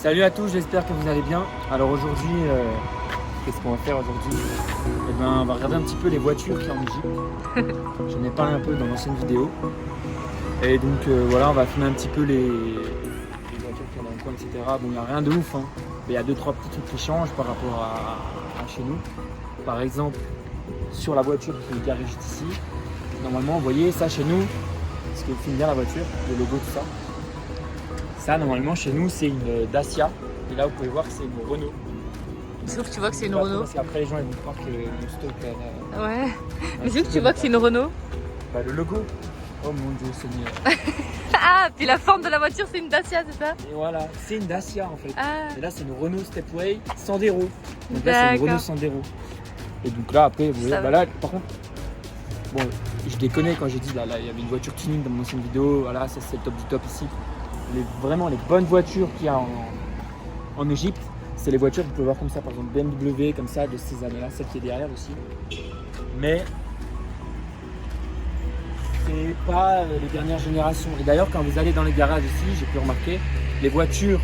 Salut à tous, j'espère que vous allez bien. Alors aujourd'hui, qu'est-ce qu'on va faire aujourd'hui? Eh ben, on va regarder un petit peu les voitures qu'il y a en Égypte. J'en ai parlé un peu dans l'ancienne vidéo. Et donc voilà, on va filmer un petit peu les voitures qu'il y a dans le coin, etc. Bon, il n'y a rien de ouf, hein. Mais il y a 2-3 petits trucs qui changent par rapport à chez nous. Par exemple, sur la voiture qui est garée juste ici, normalement, vous voyez ça chez nous, parce que filme bien la voiture, le logo, tout ça. Ça, normalement, chez nous, c'est une Dacia. Et là, vous pouvez voir que c'est une Renault. Sauf que tu vois que c'est une Renault. Parce qu'après, les gens ils vont croire que le stock. Ouais. Mais c'est que tu vois que c'est une Renault. Bah, le logo. Oh mon dieu, Seigneur. Ah, puis la forme de la voiture, c'est une Dacia, c'est ça? Et voilà, c'est une Dacia en fait. Ah. Et là, c'est une Renault Stepway Sandero. Donc là, c'est une Renault Sandero. Et donc là, après, vous voyez, bah là, par contre, bon, je déconnais quand j'ai dit là, il y avait une voiture tuning dans mon ancienne vidéo. Voilà, ça, c'est le top du top ici. Vraiment les bonnes voitures qu'il y a en Égypte, c'est les voitures que vous pouvez voir comme ça, par exemple BMW, comme ça, de ces années-là, celle qui est derrière aussi. Mais c'est pas les dernières générations. Et d'ailleurs, quand vous allez dans les garages ici, j'ai pu remarquer, les voitures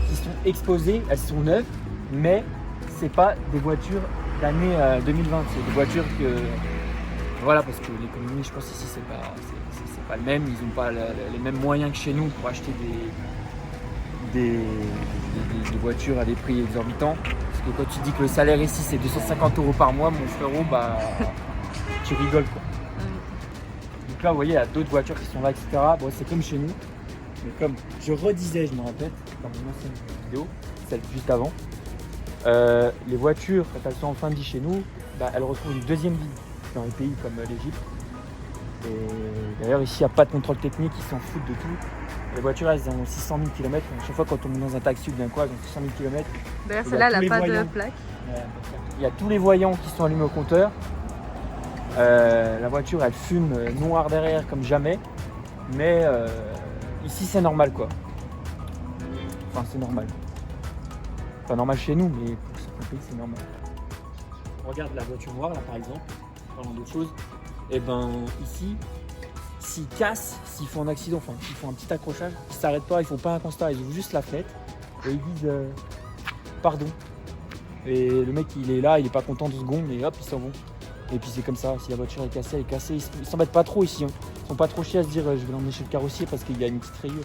qui sont exposées, elles sont neuves, mais c'est pas des voitures d'année 2020. C'est des voitures que, voilà, parce que l'économie, je pense ici, c'est pas le même. Ils n'ont pas les mêmes moyens que chez nous pour acheter des voitures à des prix exorbitants. Parce que quand tu dis que le salaire ici c'est 250 € par mois, mon frérot, bah tu rigoles quoi. Donc là vous voyez il y a d'autres voitures qui sont là, etc. Bon, c'est comme chez nous. Mais comme je redisais, je me répète, dans mon ancienne vidéo, celle juste avant, les voitures, quand elles sont en fin de vie chez nous, bah, elles retrouvent une deuxième vie dans les pays comme l'Égypte. Et d'ailleurs ici il n'y a pas de contrôle technique, ils s'en foutent de tout. Les voitures elles ont 600 000 km, chaque fois quand on monte dans un taxi ou bien quoi, elles ont 600 000 km. D'ailleurs celle-là elle n'a pas de plaque. Il y a tous les voyants qui sont allumés au compteur. La voiture elle fume noir derrière comme jamais. Mais ici c'est normal quoi. Enfin c'est normal. Pas normal chez nous mais pour certains pays c'est normal. On regarde la voiture noire là par exemple, parlant d'autre chose. Et ben ici, s'ils cassent, s'ils font un accident, enfin s'ils font un petit accrochage, ils s'arrêtent pas, ils font pas un constat, ils ouvrent juste la fenêtre et ils disent pardon. Et le mec il est là, il est pas content 2 secondes et hop ils s'en vont. Et puis c'est comme ça, si la voiture est cassée, elle est cassée. Ils s'embêtent pas trop ici, hein. Ils sont pas trop chiés à se dire je vais l'emmener chez le carrossier parce qu'il y a une petite rayure.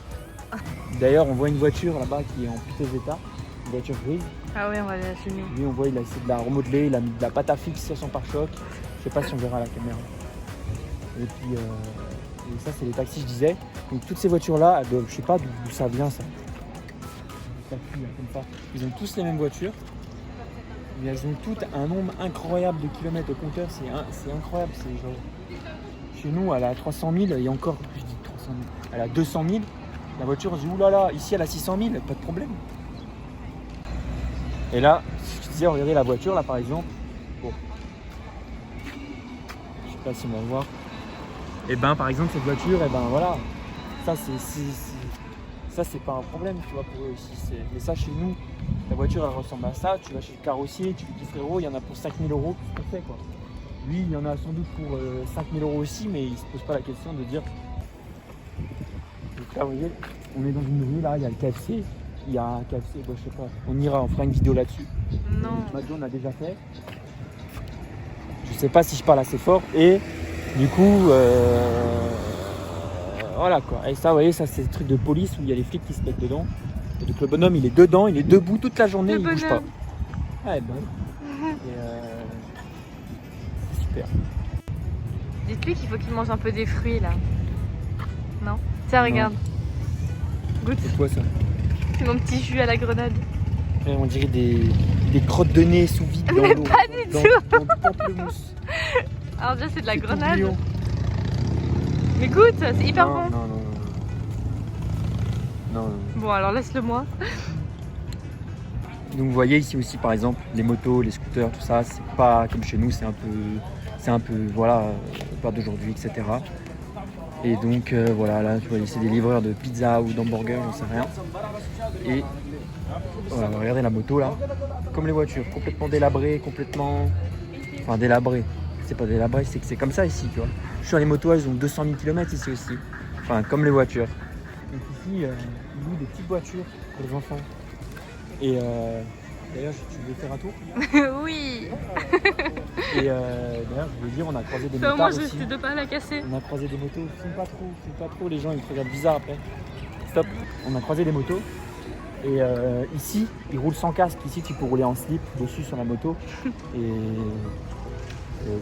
D'ailleurs on voit une voiture là-bas qui est en piteux état, une voiture grise. Ah ouais on va la chez nous. Lui on voit il a essayé de la remodeler, il a mis de la pâte à fixe sur son pare-choc. Je sais pas si on verra à la caméra. Et puis et ça c'est les taxis je disais. Donc toutes ces voitures là, je sais pas d'où ça vient ça. Comme ça. Ils ont tous les mêmes voitures. Mais elles ont toutes un nombre incroyable de kilomètres au compteur, c'est incroyable. C'est genre, chez nous elle a 300 000 et encore, je dis 300 000, elle a 200 000. La voiture je dis oulala, ici elle a 600 000, pas de problème. Et là, je disais regardez la voiture là par exemple. Bon. Je sais pas si on va voir. Et ben par exemple cette voiture, et ben voilà, ça c'est pas un problème tu vois pour eux ici. Mais ça chez nous, la voiture elle ressemble à ça, tu vas chez le carrossier, tu lui dis frérot il y en a pour 5 000 €, qu'est-ce qu'on fait quoi. Lui il y en a sans doute pour 5 000 € aussi, mais il se pose pas la question de dire. Donc là vous voyez, on est dans une rue là, il y a le KFC, il y a un KFC, bon, je sais pas, on ira, on fera une vidéo là-dessus. Non. McDo on a déjà fait. Je sais pas si je parle assez fort et du coup voilà quoi. Et ça vous voyez, ça c'est le truc de police où il y a les flics qui se mettent dedans. Et donc le bonhomme il est dedans, il est debout toute la journée, il bouge pas. Ouais bon. Et c'est super. Dites-lui qu'il faut qu'il mange un peu des fruits là. Non? Tiens regarde. Goûte. C'est quoi ça? C'est mon petit jus à la grenade. Et on dirait des crottes de nez sous vide dans Mais l'eau. pas du tout. Dans du pamplemousse. Alors déjà c'est de la C'est grenade. tout Mais goûte, c'est hyper non, bon. Non. Bon alors laisse-le moi. Donc vous voyez ici aussi par exemple les motos, les scooters, tout ça, c'est pas comme chez nous, c'est un peu voilà, pas d'aujourd'hui, etc. Et donc voilà, là tu vois c'est des livreurs de pizza ou d'hamburger, j'en sais rien. Et voilà, regardez la moto là, comme les voitures, complètement délabrées, enfin délabrées. C'est pas délabré, c'est que c'est comme ça ici, tu vois. Sur les motos, elles ont 200 000 km ici aussi. Enfin, comme les voitures. Donc ici, ils louent des petites voitures pour les enfants. Et d'ailleurs, tu veux faire un tour? Oui. Et d'ailleurs, je voulais dire, on a croisé des Au moins, motards je aussi. sais de pas la casser. On a croisé des motos. Filme pas trop, les gens ils te regardent bizarre après. Stop. On a croisé des motos. Et ici, ils roulent sans casque. Ici, tu peux rouler en slip dessus sur la moto. Et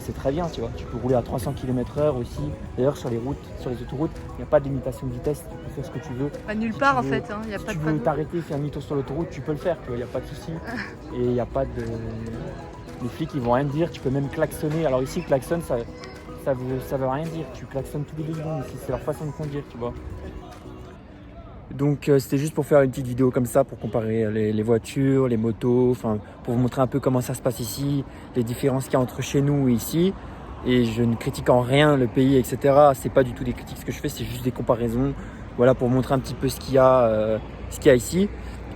c'est très bien, tu vois. Tu peux rouler à 300 km/h aussi. D'ailleurs, sur les routes, sur les autoroutes, il n'y a pas de limitation de vitesse. Tu peux faire ce que tu veux. Bah, nulle Si part tu en veux- fait, hein. Y a Si pas tu de veux panneau. t'arrêter, faire demi-tour sur l'autoroute, tu peux le faire. Il n'y a pas de souci. Et il n'y a pas de... Les flics, ils vont rien te dire. Tu peux même klaxonner. Alors ici, klaxon, ça veut rien dire. Tu klaxonnes tous les 2 secondes ici. C'est leur façon de conduire, tu vois. Donc c'était juste pour faire une petite vidéo comme ça pour comparer les voitures, les motos, enfin pour vous montrer un peu comment ça se passe ici, les différences qu'il y a entre chez nous et ici. Et je ne critique en rien le pays, etc. C'est pas du tout des critiques ce que je fais, c'est juste des comparaisons. Voilà, pour montrer un petit peu ce qu'il y a ici.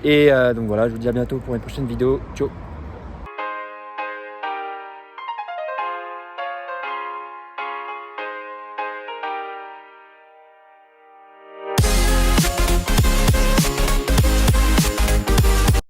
Et donc voilà, je vous dis à bientôt pour une prochaine vidéo. Ciao.